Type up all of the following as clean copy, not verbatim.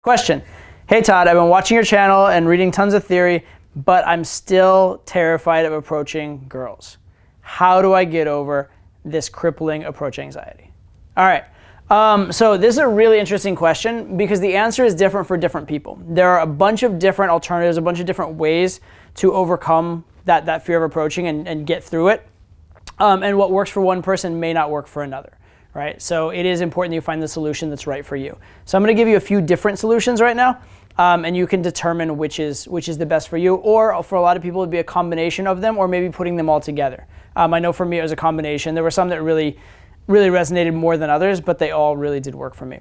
Question. Hey Todd, I've been watching your channel and reading tons of theory, but I'm still terrified of approaching girls. How do I get over this crippling approach anxiety? All right. So this is a really interesting question because the answer is different for different people. There are a bunch of different alternatives, a bunch of different ways to overcome that fear of approaching and get through it. And what works for one person may not work for another, right? So it is important that you find the solution that's right for you. So I'm going to give you a few different solutions right now, and you can determine which is the best for you, or for a lot of people it would be a combination of them, or maybe putting them all together. I know for me it was a combination. There were some that really resonated more than others, but they all really did work for me.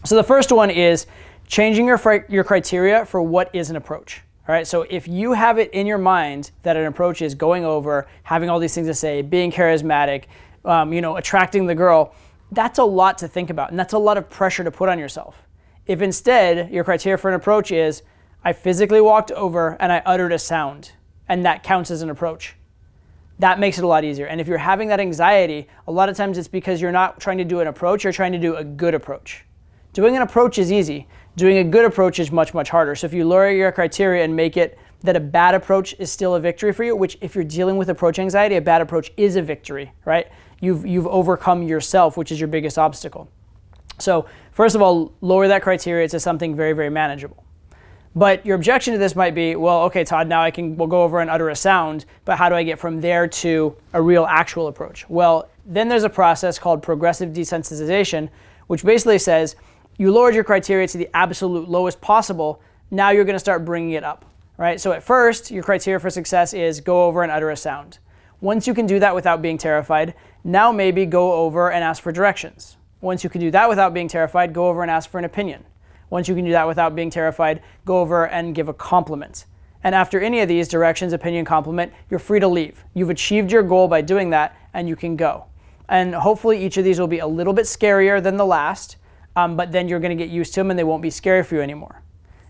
So the first one is changing your criteria for what is an approach. All right, so if you have it in your mind that an approach is going over, having all these things to say, being charismatic, attracting the girl, that's a lot to think about, and that's a lot of pressure to put on yourself. If instead your criteria for an approach is, I physically walked over and I uttered a sound, and that counts as an approach, that makes it a lot easier. And if you're having that anxiety, a lot of times it's because you're not trying to do an approach, you're trying to do a good approach. Doing an approach is easy. Doing a good approach is much, much harder. So if you lower your criteria and make it that a bad approach is still a victory for you, which if you're dealing with approach anxiety, a bad approach is a victory, right? You've overcome yourself, which is your biggest obstacle. So first of all, lower that criteria to something very, very manageable. But your objection to this might be, well, okay, Todd, now we'll go over and utter a sound, but how do I get from there to a real actual approach? Well, then there's a process called progressive desensitization, which basically says you lowered your criteria to the absolute lowest possible. Now you're going to start bringing it up, right? So at first, your criteria for success is go over and utter a sound. Once you can do that without being terrified, now maybe go over and ask for directions. Once you can do that without being terrified, go over and ask for an opinion. Once you can do that without being terrified, go over and give a compliment. And after any of these, directions, opinion, compliment, you're free to leave. You've achieved your goal by doing that, and you can go. And hopefully each of these will be a little bit scarier than the last, but then you're going to get used to them and they won't be scary for you anymore.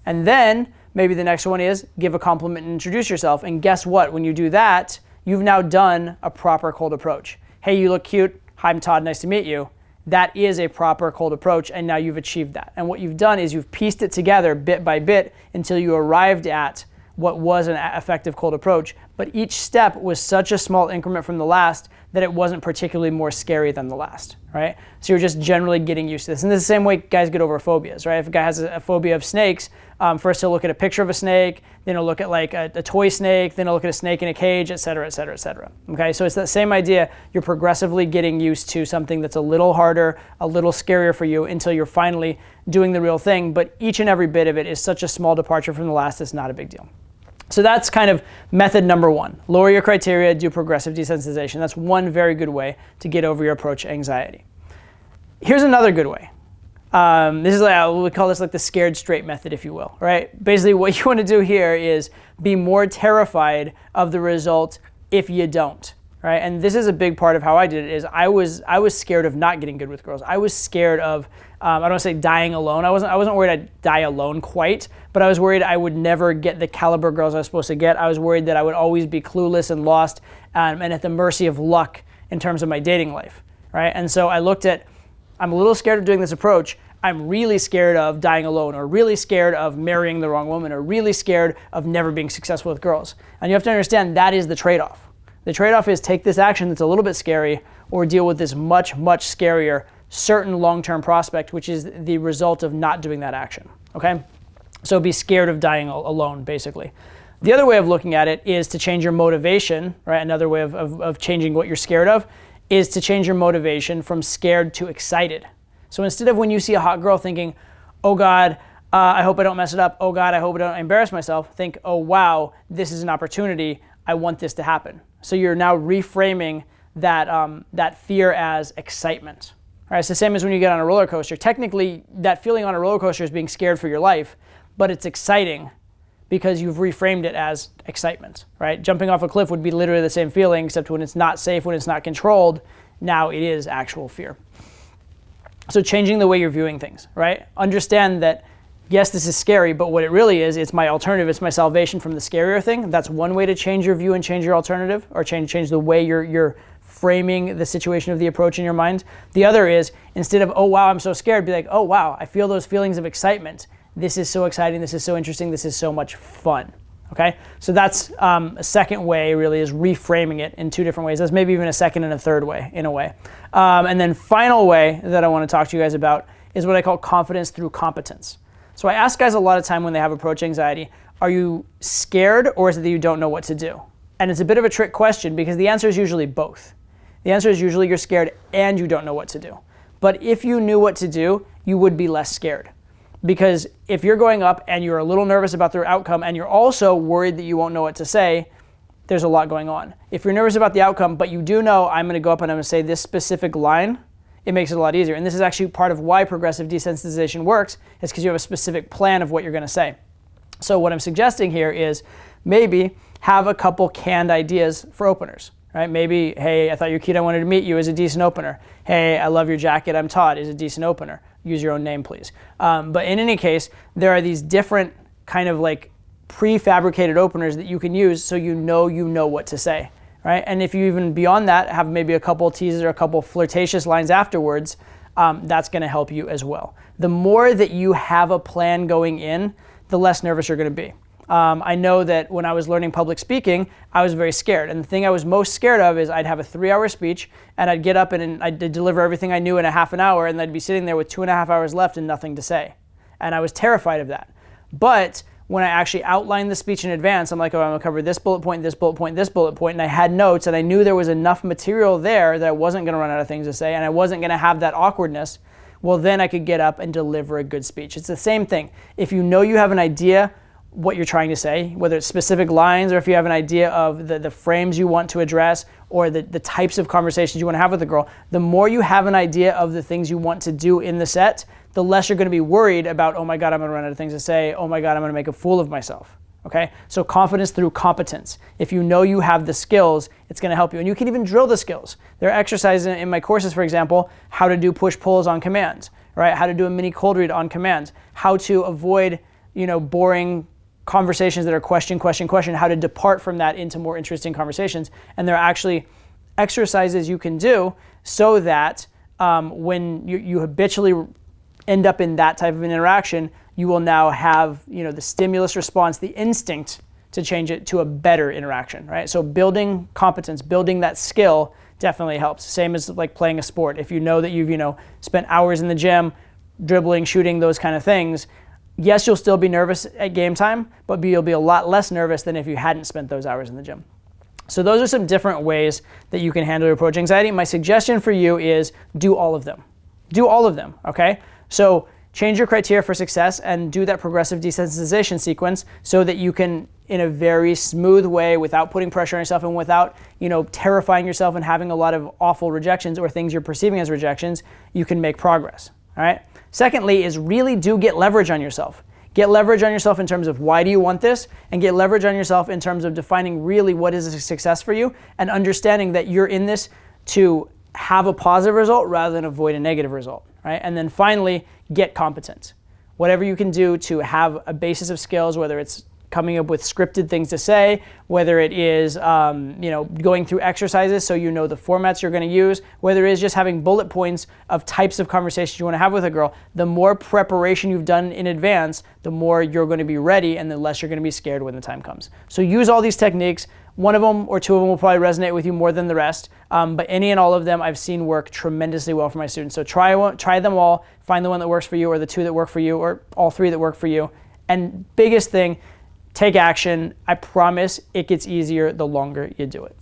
And then maybe the next one is give a compliment and introduce yourself. And guess what? When you do that, you've now done a proper cold approach. Hey, you look cute. Hi, I'm Todd. Nice to meet you. That is a proper cold approach, and now you've achieved that. And what you've done is you've pieced it together bit by bit until you arrived at what was an effective cold approach. But each step was such a small increment from the last that it wasn't particularly more scary than the last, right? So you're just generally getting used to this. And this is the same way guys get over phobias, right? If a guy has a phobia of snakes, first he'll look at a picture of a snake, then he'll look at like a toy snake, then he'll look at a snake in a cage, et cetera, et cetera, et cetera. Okay, so it's that same idea. You're progressively getting used to something that's a little harder, a little scarier for you until you're finally doing the real thing. But each and every bit of it is such a small departure from the last, it's not a big deal. So that's kind of method number one. Lower your criteria, do progressive desensitization. That's one very good way to get over your approach anxiety. Here's another good way. This is we call this like the scared straight method, if you will, right? Basically what you want to do here is be more terrified of the result if you don't, right? And this is a big part of how I did it is I was scared of not getting good with girls. I was scared of, I don't want to say dying alone. I wasn't worried I'd die alone quite, but I was worried I would never get the caliber girls I was supposed to get. I was worried that I would always be clueless and lost and at the mercy of luck in terms of my dating life, right? And so I looked at, I'm a little scared of doing this approach. I'm really scared of dying alone, or really scared of marrying the wrong woman, or really scared of never being successful with girls. And you have to understand that is the trade-off. The trade-off is take this action that's a little bit scary or deal with this much, much scarier certain long-term prospect, which is the result of not doing that action, okay? So be scared of dying alone, basically. The other way of looking at it is to change your motivation, right? Another way of changing what you're scared of is to change your motivation from scared to excited. So instead of when you see a hot girl thinking, oh God, I hope I don't mess it up. Oh God, I hope I don't embarrass myself. Think, oh wow, this is an opportunity. I want this to happen. So you're now reframing that fear as excitement. All right, it's the same as when you get on a roller coaster. Technically, that feeling on a roller coaster is being scared for your life, but it's exciting because you've reframed it as excitement, right? Jumping off a cliff would be literally the same feeling, except when it's not safe, when it's not controlled, now it is actual fear. So changing the way you're viewing things, right? Understand that, yes, this is scary, but what it really is, it's my alternative, it's my salvation from the scarier thing. That's one way to change your view and change your alternative, or change the way you're framing the situation of the approach in your mind. The other is, instead of, oh wow, I'm so scared, be like, oh wow, I feel those feelings of excitement. this is so exciting, this is so interesting, this is so much fun. Okay, so that's a second way, really, is reframing it in two different ways. That's maybe even a second and a third way, in a way. And then final way that I want to talk to you guys about is what I call confidence through competence. So I ask guys a lot of time when they have approach anxiety, are you scared or is it that you don't know what to do? And it's a bit of a trick question because the answer is usually both. The answer is usually you're scared and you don't know what to do. But if you knew what to do, you would be less scared. Because if you're going up and you're a little nervous about the outcome and you're also worried that you won't know what to say, there's a lot going on. If you're nervous about the outcome, but you do know I'm going to go up and I'm going to say this specific line, it makes it a lot easier. And this is actually part of why progressive desensitization works, is because you have a specific plan of what you're going to say. So what I'm suggesting here is maybe have a couple canned ideas for openers. Right? Maybe, hey, I thought you're cute, I wanted to meet you, is a decent opener. Hey, I love your jacket, I'm Todd, is a decent opener. Use your own name, please. But in any case, there are these different kind of like prefabricated openers that you can use so you know what to say. Right? And if you even beyond that have maybe a couple teases or a couple flirtatious lines afterwards, that's going to help you as well. The more that you have a plan going in, the less nervous you're going to be. I know that when I was learning public speaking, I was very scared. And the thing I was most scared of is I'd have a 3-hour speech and I'd get up and I'd deliver everything I knew in a half an hour and I'd be sitting there with 2.5 hours left and nothing to say. And I was terrified of that. But when I actually outlined the speech in advance, I'm like, oh, I'm going to cover this bullet point, this bullet point, this bullet point, and I had notes and I knew there was enough material there that I wasn't going to run out of things to say and I wasn't going to have that awkwardness. Well, then I could get up and deliver a good speech. It's the same thing. If you know you have an idea what you're trying to say, whether it's specific lines or if you have an idea of the frames you want to address or the types of conversations you want to have with a girl, the more you have an idea of the things you want to do in the set, the less you're going to be worried about, oh my God, I'm going to run out of things to say, oh my God, I'm going to make a fool of myself. Okay? So confidence through competence. If you know you have the skills, it's going to help you. And you can even drill the skills. There are exercises in my courses, for example, how to do push-pulls on command, right? How to do a mini cold read on command, how to avoid, boring conversations that are question, how to depart from that into more interesting conversations. And there are actually exercises you can do so that when you habitually end up in that type of an interaction, you will now have the stimulus response, the instinct to change it to a better interaction, right? So building competence, building that skill definitely helps. Same as like playing a sport. If you know that you've spent hours in the gym, dribbling, shooting, those kind of things, yes, you'll still be nervous at game time, but you'll be a lot less nervous than if you hadn't spent those hours in the gym. So those are some different ways that you can handle your approach anxiety. My suggestion for you is do all of them. Do all of them, okay? So change your criteria for success and do that progressive desensitization sequence so that you can, in a very smooth way, without putting pressure on yourself and without, terrifying yourself and having a lot of awful rejections or things you're perceiving as rejections, you can make progress, all right? Secondly is really do get leverage on yourself. Get leverage on yourself in terms of why do you want this, and get leverage on yourself in terms of defining really what is a success for you and understanding that you're in this to have a positive result rather than avoid a negative result, right? And then finally, get competent. Whatever you can do to have a basis of skills, whether it's coming up with scripted things to say, whether it is going through exercises so you know the formats you're going to use, whether it is just having bullet points of types of conversations you want to have with a girl, the more preparation you've done in advance, the more you're going to be ready and the less you're going to be scared when the time comes. So use all these techniques. One of them or two of them will probably resonate with you more than the rest, but any and all of them I've seen work tremendously well for my students. So try them all, find the one that works for you or the two that work for you or all three that work for you. And biggest thing, take action. I promise it gets easier the longer you do it.